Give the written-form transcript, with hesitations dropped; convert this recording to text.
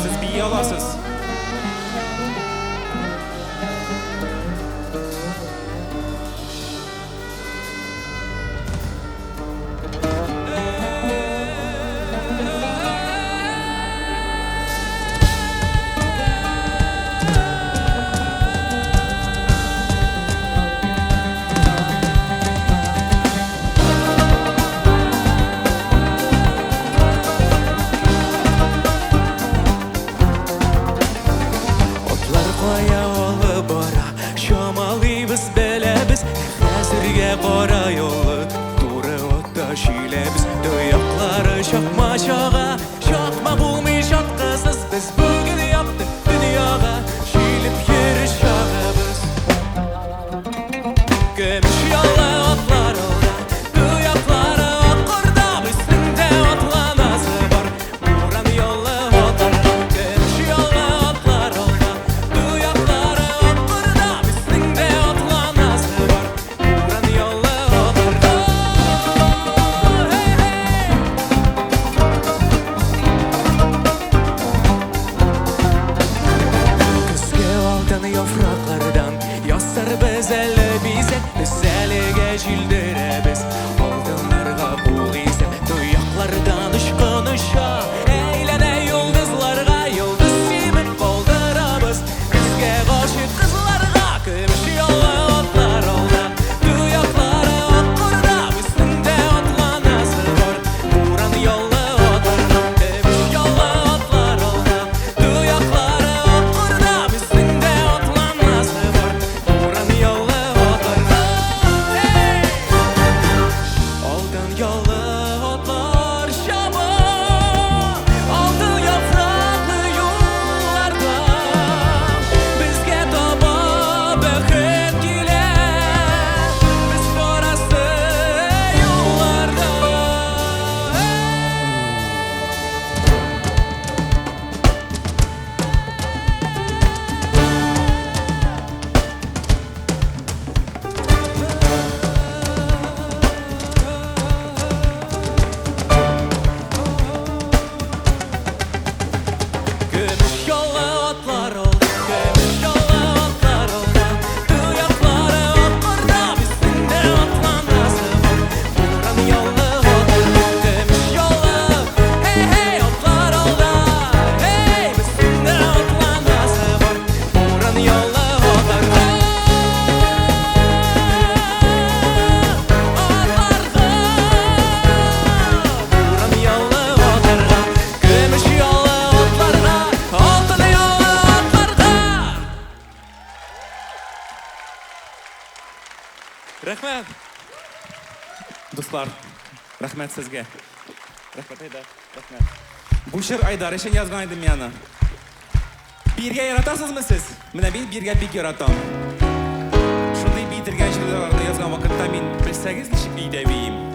siz biye alasız. Bora yolu doğru otta şilebiz duyakları şakma şağa şakma bulmayacak kızız biz bugün yaptık dünyada şilip yeri şağımız gümüş yollu otlar oldu duyakları okurda üstünde otlanası var buran yollu otlar gümüş yollu otlar oldu duyakları okurda üstünde otlanası var Yafraklardan yassar bezelle bize Mesele geçildire biz Altınlarga bul ise Duyaklardan ışkınışa Eğlene yıldızlarga Yıldız simit boldurabız Bizge karşı kızlarga Kıymış yolla otlar olda Duyakları okurda Üstünde otlanası var Buran yolla otlarga Kıymış yolla otlar olda Duyakları okurda Üstünde Rahmet. Dostlar, rahmet sizge. Rahmet Aydar, rahmet. Bu şiir Aydar için yazgan edim yani. Birge yaratasızmı siz? Mine ben birge big yaratam. Şunday bitirgen şiirlerde yazgan vakitte men bilseniz nişik idebiyim.